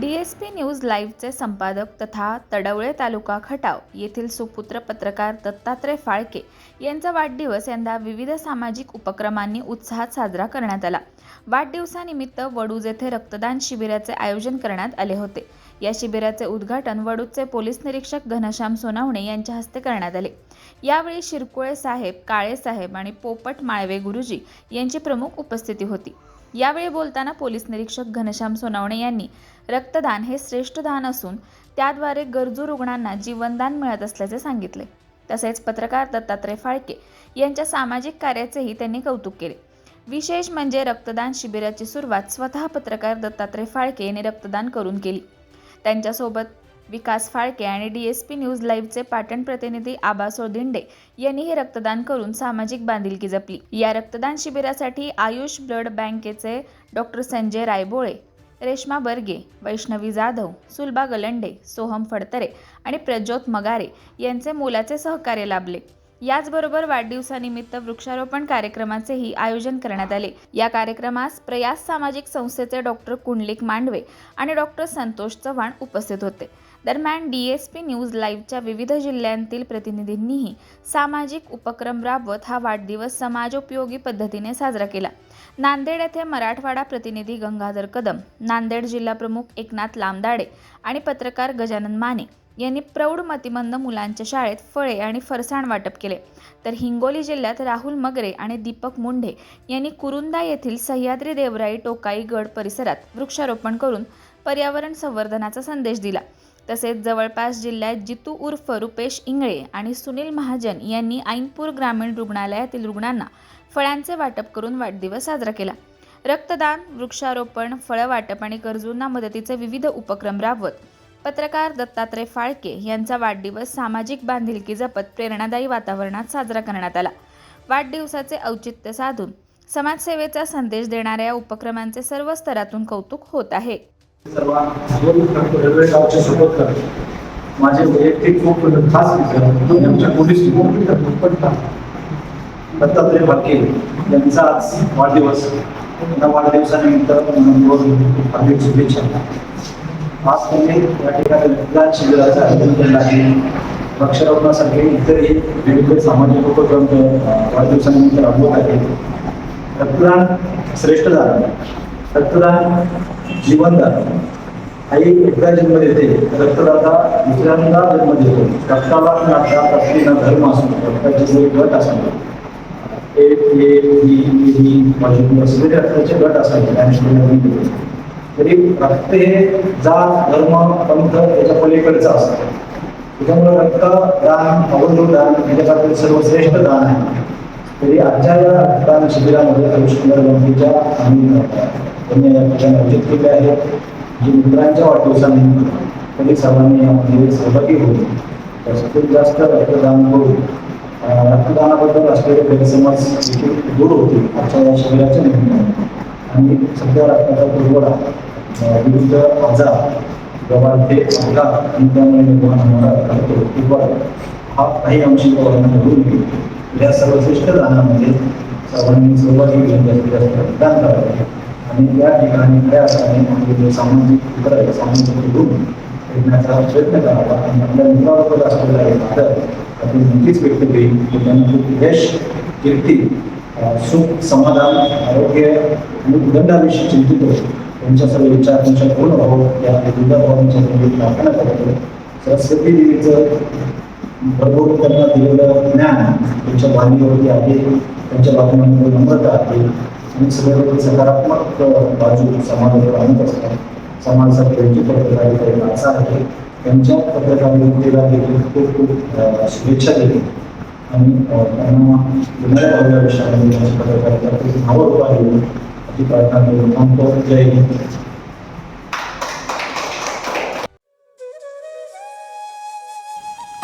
DSP news लाईव्हचे संपादक तथा तडवळे तालुका खटाव येथील सुपुत्र पत्रकार दत्तात्रय फाळके यांचा वाढदिवस यंदा विविध सामाजिक उपक्रमांनी उत्साहात साजरा करण्यात आला। वाढदिवसानिमित्त वडूज येथे रक्तदान शिबिराचे आयोजन करण्यात आले होते। या शिबिराचे उद्घाटन वडूजचे पोलीस निरीक्षक घनश्याम सोनवणे यांच्या हस्ते करण्यात आले। यावेळी शिरकुळे साहेब, काळे साहेब आणि पोपट माळवे गुरुजी यांची प्रमुख उपस्थिती होती। यावेळी बोलताना पोलीस निरीक्षक घनश्याम सोनवणे यांनी रक्तदान हे श्रेष्ठ दान असून त्याद्वारे गरजू रुग्णांना जीवनदान मिळत असल्याचे सांगितले। तसेच पत्रकार दत्तात्रय फाळके यांच्या सामाजिक कार्याचेही त्यांनी कौतुक केले। विशेष म्हणजे रक्तदान शिबिराची सुरुवात स्वतः पत्रकार दत्तात्रय फाळके यांनी रक्तदान करून केली। त्यांच्यासोबत विकास फाळके आणि DSP न्यूज लाईव्हचे पाटण प्रतिनिधी आबासो दिंडे यांनी हे रक्तदान करून सामाजिक बांधिलकी जपली। या रक्तदान शिबिरासाठी आयुष ब्लड बँकेचे डॉक्टर संजय रायबोळे, रेश्मा बर्गे, वैष्णवी जाधव, सुलभा गलंडे, सोहम फडतरे आणि प्रज्योत मगारे यांचे मोलाचे सहकार्य लाभले। याचबरोबर वाढदिवसानिमित्त वृक्षारोपण कार्यक्रमाचेही आयोजन करण्यात आले। या कार्यक्रमास प्रयास सामाजिक संस्थेचे डॉक्टर कुंडलिक मांडवे आणि डॉक्टर संतोष चव्हाण उपस्थित होते। दरम्यान DSP न्यूज लाईव्हच्या विविध जिल्ह्यांतील प्रतिनिधींनीही सामाजिक उपक्रम राबवत हा वाढदिवस समाजोपयोगी पद्धतीने साजरा केला। नांदेड येथे मराठवाडा प्रतिनिधी गंगाधर कदम, नांदेड जिल्हा प्रमुख एकनाथ लामदाडे आणि पत्रकार गजानन माने यांनी प्रौढ मतिमंद मुलांच्या शाळेत फळे आणि फरसाण वाटप केले। तर हिंगोली जिल्ह्यात राहुल मगरे आणि दीपक मुंढे यांनी कुरुंदा येथील सह्याद्री देवराई टोकाई गड परिसरात वृक्षारोपण करून पर्यावरण संवर्धनाचा संदेश दिला। तसेच जवळपास जिल्ह्यात जितू उर्फ रुपेश इंगळे आणि सुनील महाजन यांनी ऐनपूर ग्रामीण रुग्णालयातील रुग्णांना फळांचे वाटप करून वाढदिवस साजरा केला। रक्तदान, वृक्षारोपण, फळ वाटप आणि गरजूंना मदतीचे विविध उपक्रम राबवत पत्रकार दत्तात्रय फाळके यांचा वाढदिवस सामाजिक बांधिलकी जपत प्रेरणादायी वातावरणात साजरा करण्यात आला। वाढदिवसाचे औचित्य साधून समाजसेवेचा संदेश देणाऱ्या या उपक्रमांचे सर्व स्तरातून कौतुक होत आहे। माझे वैयक्तिक खूप खास मित्र आमच्या पोलीस दत्तात्रय फाळके यांचा आज वाढदिवस। या वाढदिवसानिमित्त हार्दिक शुभेच्छा। आज त्यांनी या ठिकाणी रक्तदान शिबिराचं आयोजन केलं आहे। वृक्षारोपणासारखे इतरही विविध सामाजिक उपक्रम वाढदिवसानिमित्त राबवत आहेत। रक्तदान श्रेष्ठ दान, रक्तदान जीवनदान। आई एकदा जन्म देते, रक्तदाता दुसऱ्यांदा जन्म देतो। रक्ताला न जात असली ना धर्म असतो, रक्ताचे जे गट असतात सगळे रक्ताचे गट असायचे। तरी रक्त हे जात, धर्म, पंथ याच्या पलीकडचं असतं। त्याच्यामुळे रक्तदान, अवधूत दान याच्यासाठी सर्वश्रेष्ठ दान आहे। तरी आजच्या या रक्तदान शिबिरामध्ये आयुष्यभर गमतीच्या आणि त्यांनी या ठिकाणी आयोजित केले आहे। जे मित्रांच्या वाढदिवसानिमित्त तरी सर्वांनी यामध्ये सहभागी होईल, जास्तीत जास्त रक्तदान करून रक्तदानाबद्दल असलेले गैरसमज देखील दूर होतील आजच्या या शिबिराच्या निमित्ताने। आणि सध्या रक्ताचा तुटवडा, विविध आजार, गवाथे अपघात आणि त्यामुळे निर्माण होणारा हा काही अंशी घडून येईल। या सर्वश्रेष्ठ दानामध्ये सर्वांनी सहभागी घेऊन जास्तीत जास्त रक्तदान करावे आणि या ठिकाणी खऱ्या अर्थाने सामाजिक इतर सामाजिक गुण करण्याचा प्रयत्न करावा आणि आपल्या मित्राबरोबर असलेला एक आदर आपली नक्कीच व्यक्त केली की त्यांना खूप यश, कीर्ती, सुख, समाधान, आरोग्य आणि उदंडाविषयी चिंतित होतो। त्यांच्या सर्व इच्छा तुमच्या पूर्ण व्हावं या दुर्गाभावांच्या प्रार्थना करतो। सरस्वती देवीचं भरपूर त्यांना दिलेलं ज्ञान त्यांच्या वाणीवरती आहे, त्यांच्या वागण्यामध्ये नम्रता आहे आणि सगळ्यावर सकारात्मक बाजू समाजावर आणत असतात। समाजासाठी त्यांची पत्रकारिता असा आहे। त्यांच्या पत्रकारितेला देखील खूप खूप शुभेच्छा देते आणि त्यांना येणाऱ्या विषयामध्ये त्यांची पत्रकारिता खूप नावं आहे अशी प्रार्थना करून थांबतो। जय हिंद।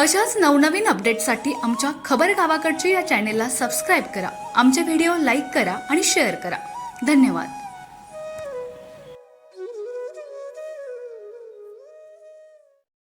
अशाच नवनवीन अपडेटसाठी आमच्या खबर गावाकडची या चॅनेलला सबस्क्राईब करा, आमचे व्हिडिओ लाईक करा आणि शेअर करा। धन्यवाद।